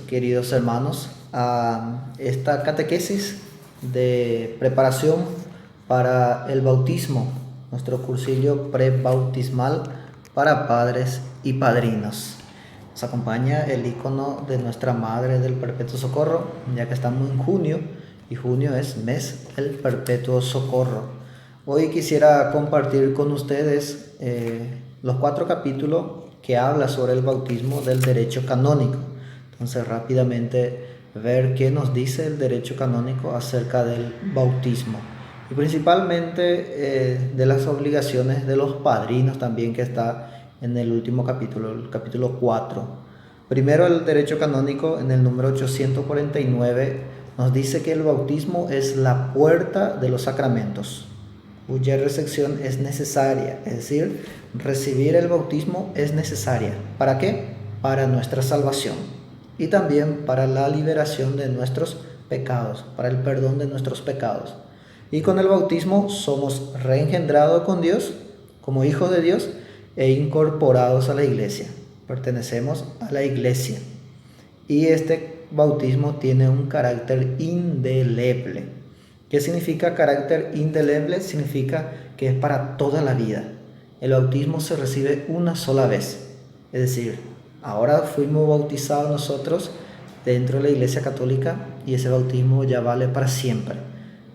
Queridos hermanos, a esta catequesis de preparación para el bautismo, nuestro cursillo prebautismal para padres y padrinos. Nos acompaña el icono de Nuestra Madre del Perpetuo Socorro, ya que estamos en junio y junio es mes del Perpetuo Socorro. Hoy quisiera compartir con ustedes los 4 capítulos que habla sobre el bautismo del derecho canónico. Entonces, rápidamente ver qué nos dice el derecho canónico acerca del bautismo y principalmente de las obligaciones de los padrinos también, que está en el último capítulo, el capítulo 4. Primero, el derecho canónico en el número 849 nos dice que el bautismo es la puerta de los sacramentos, cuya recepción es necesaria, es decir, recibir el bautismo es necesaria. ¿Para qué? Para nuestra salvación y también para la liberación de nuestros pecados, para el perdón de nuestros pecados. Y con el bautismo somos reengendrados con Dios, como hijos de Dios, e incorporados a la iglesia. Pertenecemos a la iglesia. Y este bautismo tiene un carácter indeleble. ¿Qué significa carácter indeleble? Significa que es para toda la vida. El bautismo se recibe una sola vez, es decir, ahora fuimos bautizados nosotros dentro de la Iglesia Católica y ese bautismo ya vale para siempre.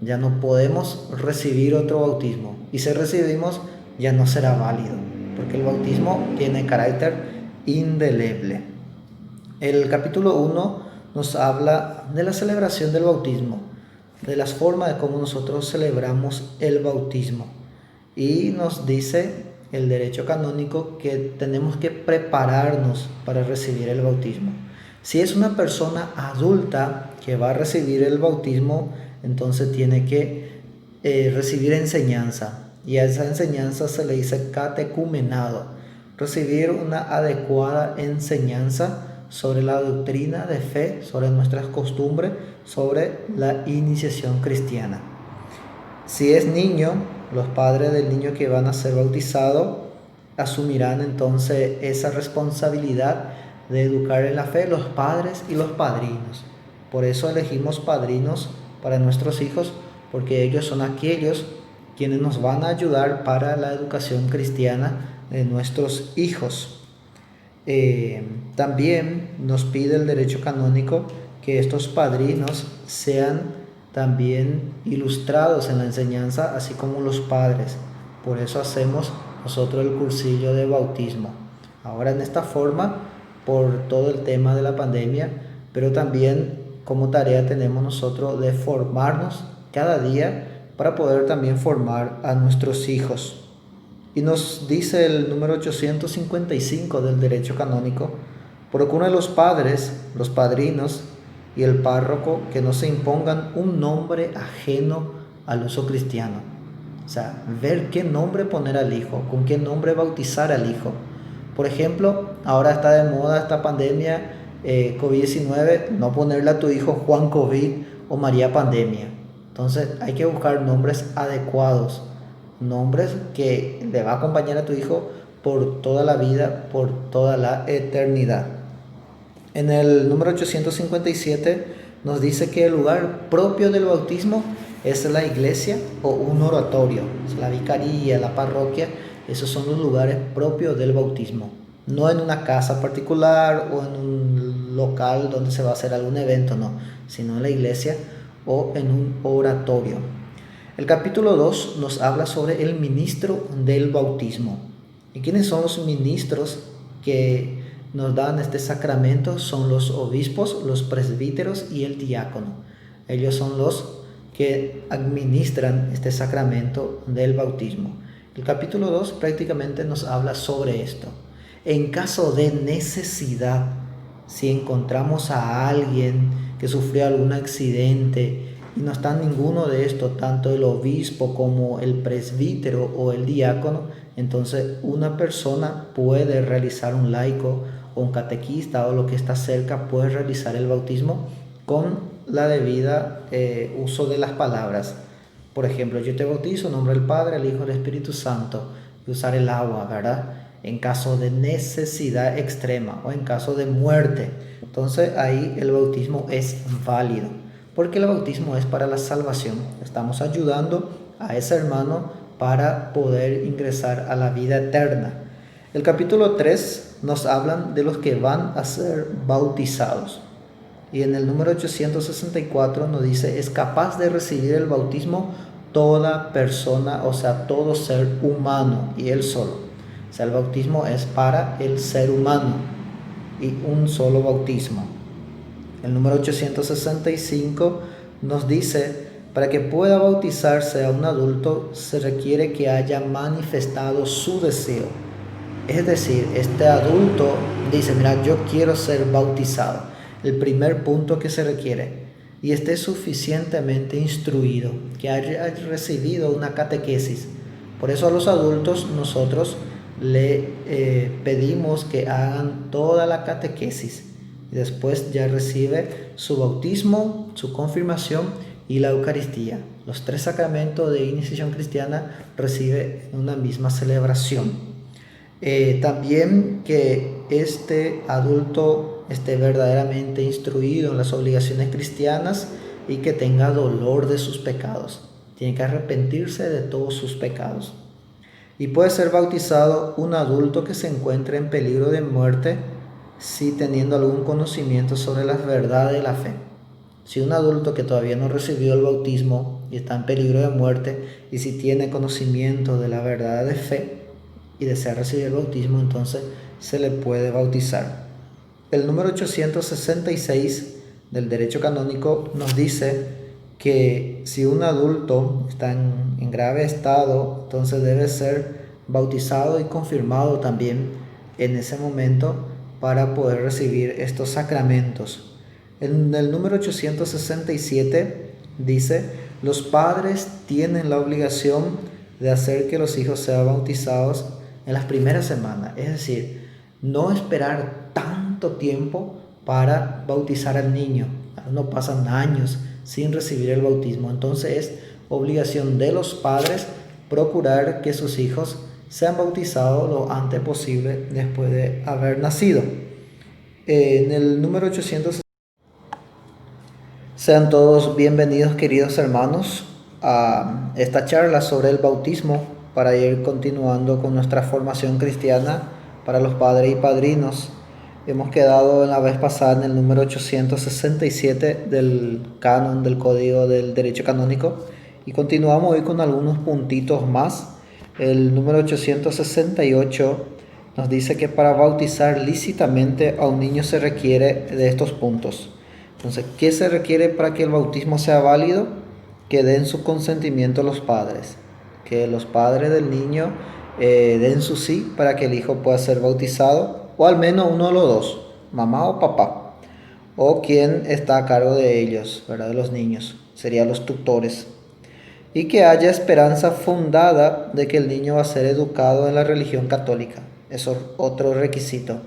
Ya no podemos recibir otro bautismo, y si recibimos ya no será válido, porque el bautismo tiene carácter indeleble. El capítulo 1 nos habla de la celebración del bautismo, de las formas de cómo nosotros celebramos el bautismo, y nos dice el derecho canónico que tenemos que prepararnos para recibir el bautismo. Si es una persona adulta que va a recibir el bautismo, entonces tiene que recibir enseñanza, y a esa enseñanza se le dice catecumenado, recibir una adecuada enseñanza sobre la doctrina de fe, sobre nuestras costumbres, sobre la iniciación cristiana. Si es niño, los padres del niño que van a ser bautizados asumirán entonces esa responsabilidad de educar en la fe, los padres y los padrinos. Por eso elegimos padrinos para nuestros hijos, porque ellos son aquellos quienes nos van a ayudar para la educación cristiana de nuestros hijos. También nos pide el derecho canónico que estos padrinos sean también ilustrados en la enseñanza, así como los padres. Por eso hacemos nosotros el cursillo de bautismo. Ahora en esta forma, por todo el tema de la pandemia, pero también como tarea tenemos nosotros de formarnos cada día para poder también formar a nuestros hijos. Y nos dice el número 855 del derecho canónico: procura a los padres, los padrinos y el párroco que no se impongan un nombre ajeno al uso cristiano. O sea, ver qué nombre poner al hijo, con qué nombre bautizar al hijo. Por ejemplo, ahora está de moda esta pandemia COVID-19, no ponerle a tu hijo Juan COVID o María Pandemia. Entonces hay que buscar nombres adecuados, nombres que le va a acompañar a tu hijo por toda la vida, por toda la eternidad. En el número 857 nos dice que el lugar propio del bautismo es la iglesia o un oratorio, la vicaría, la parroquia. Esos son los lugares propios del bautismo, no en una casa particular o en un local donde se va a hacer algún evento, no, sino en la iglesia o en un oratorio. El capítulo 2 nos habla sobre el ministro del bautismo. ¿Y quiénes son los ministros que nos dan este sacramento? Son los obispos, los presbíteros y el diácono. Ellos son los que administran este sacramento del bautismo. El capítulo 2 prácticamente nos habla sobre esto. En caso de necesidad, si encontramos a alguien que sufrió algún accidente y no está ninguno de estos, tanto el obispo como el presbítero o el diácono, entonces una persona puede realizar, un laico o un catequista o lo que está cerca puede realizar el bautismo con la debida uso de las palabras. Por ejemplo, yo te bautizo en nombre del Padre, el Hijo y el Espíritu Santo, y usar el agua, ¿verdad? en caso de necesidad extrema o en caso de muerte. Entonces ahí el bautismo es válido, porque el bautismo es para la salvación. Estamos ayudando a ese hermano para poder ingresar a la vida eterna. El capítulo 3 nos hablan de los que van a ser bautizados. Y en el número 864 nos dice, es capaz de recibir el bautismo toda persona, o sea, todo ser humano, y él solo. O sea, el bautismo es para el ser humano y un solo bautismo. El número 865 nos dice, para que pueda bautizarse a un adulto se requiere que haya manifestado su deseo. Es decir, este adulto dice, mira, yo quiero ser bautizado. El primer punto que se requiere. Y esté suficientemente instruido, que haya recibido una catequesis. Por eso a los adultos nosotros le pedimos que hagan toda la catequesis. Y después ya recibe su bautismo, su confirmación y la Eucaristía. Los 3 sacramentos de iniciación cristiana recibe en una misma celebración. También que este adulto esté verdaderamente instruido en las obligaciones cristianas y que tenga dolor de sus pecados. Tiene que arrepentirse de todos sus pecados. Y puede ser bautizado un adulto que se encuentre en peligro de muerte si teniendo algún conocimiento sobre las verdades de la fe. Si un adulto que todavía no recibió el bautismo y está en peligro de muerte, y si tiene conocimiento de la verdad de fe y desea recibir el bautismo, entonces se le puede bautizar. El número 866 del derecho canónico nos dice que si un adulto está en grave estado, entonces debe ser bautizado y confirmado también en ese momento para poder recibir estos sacramentos. En el número 867 dice, los padres tienen la obligación de hacer que los hijos sean bautizados en las primeras semanas, es decir, no esperar tanto tiempo para bautizar al niño. No pasan años sin recibir el bautismo, entonces es obligación de los padres procurar que sus hijos sean bautizados lo antes posible después de haber nacido. En el número 800, sean todos bienvenidos, queridos hermanos, a esta charla sobre el bautismo para ir continuando con nuestra formación cristiana para los padres y padrinos. Hemos quedado en la vez pasada en el número 867 del canon del Código del Derecho Canónico y continuamos hoy con algunos puntitos más. El número 868 nos dice que para bautizar lícitamente a un niño se requiere de estos puntos. Entonces, ¿qué se requiere para que el bautismo sea válido? Que den su consentimiento los padres, que los padres del niño den su sí para que el hijo pueda ser bautizado, o al menos uno de los dos, mamá o papá, o quien está a cargo de ellos, ¿verdad? De los niños, serían los tutores. Y que haya esperanza fundada de que el niño va a ser educado en la religión católica. Eso es otro requisito,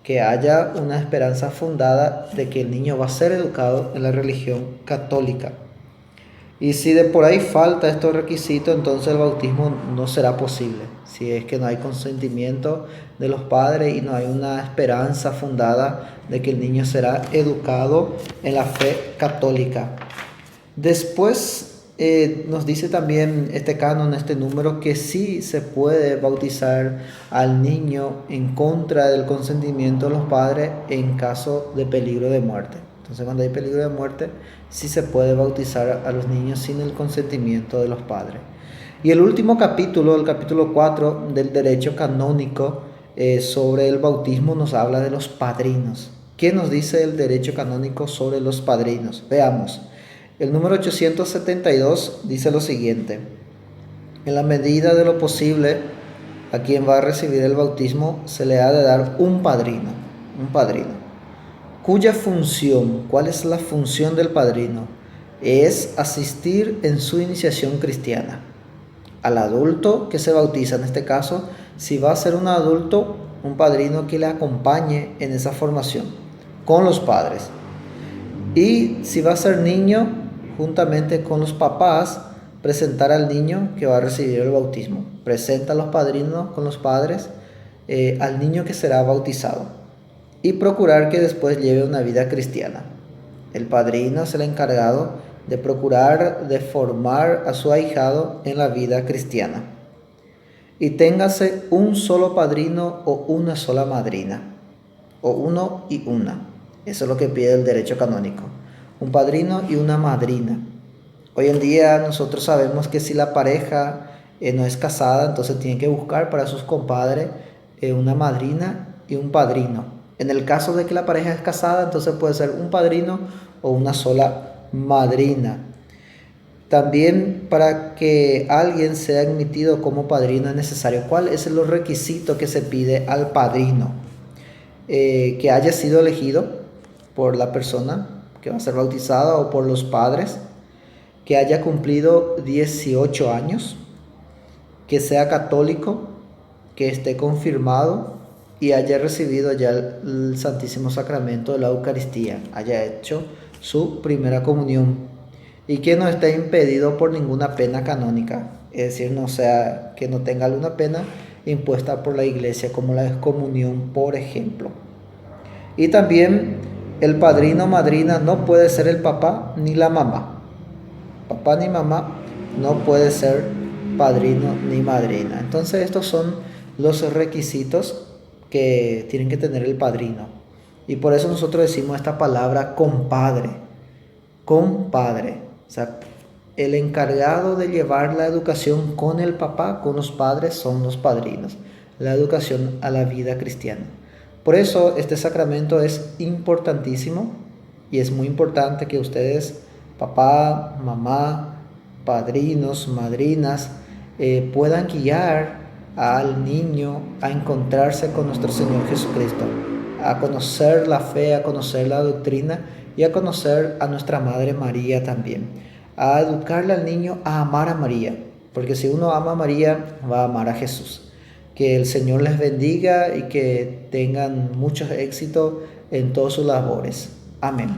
que haya una esperanza fundada de que el niño va a ser educado en la religión católica. Y si de por ahí falta estos requisitos, entonces el bautismo no será posible. Si es que no hay consentimiento de los padres y no hay una esperanza fundada de que el niño será educado en la fe católica. Después nos dice también este canon, este número, que sí se puede bautizar al niño en contra del consentimiento de los padres en caso de peligro de muerte. Entonces, cuando hay peligro de muerte, sí se puede bautizar a los niños sin el consentimiento de los padres. Y el último capítulo, el capítulo 4 del derecho canónico sobre el bautismo, nos habla de los padrinos. ¿Qué nos dice el derecho canónico sobre los padrinos? Veamos. El número 872 dice lo siguiente: en la medida de lo posible, a quien va a recibir el bautismo se le ha de dar un padrino, cuya función, ¿cuál es la función del padrino? Es asistir en su iniciación cristiana. Al adulto que se bautiza, en este caso, si va a ser un adulto, un padrino que le acompañe en esa formación con los padres. Y si va a ser niño, juntamente con los papás, presentar al niño que va a recibir el bautismo. Presenta a los padrinos con los padres al niño que será bautizado y procurar que después lleve una vida cristiana. El padrino es el encargado de procurar de formar a su ahijado en la vida cristiana. Y téngase un solo padrino o una sola madrina, o uno y una. Eso es lo que pide el derecho canónico. Un padrino y una madrina. Hoy en día nosotros sabemos que si la pareja no es casada, entonces tiene que buscar para sus compadres una madrina y un padrino. En el caso de que la pareja es casada, entonces puede ser un padrino o una sola madrina. También para que alguien sea admitido como padrino es necesario. ¿Cuál es el requisito que se pide al padrino? Que haya sido elegido por la persona que va a ser bautizada o por los padres, que haya cumplido 18 años, que sea católico, que esté confirmado y haya recibido ya el Santísimo Sacramento de la Eucaristía, haya hecho su primera comunión y que no esté impedido por ninguna pena canónica, es decir, que no tenga alguna pena impuesta por la Iglesia como la excomunión, por ejemplo. Y también el padrino o madrina no puede ser el papá ni la mamá. Papá ni mamá no puede ser padrino ni madrina. Entonces estos son los requisitos que tienen que tener el padrino. Y por eso nosotros decimos esta palabra compadre. Compadre. O sea, el encargado de llevar la educación con el papá, con los padres, son los padrinos. La educación a la vida cristiana. Por eso este sacramento es importantísimo y es muy importante que ustedes, papá, mamá, padrinos, madrinas, puedan guiar al niño a encontrarse con nuestro Señor Jesucristo, a conocer la fe, a conocer la doctrina y a conocer a nuestra Madre María también, a educarle al niño a amar a María, porque si uno ama a María, va a amar a Jesús. Que el Señor les bendiga y que tengan mucho éxito en todas sus labores. Amén.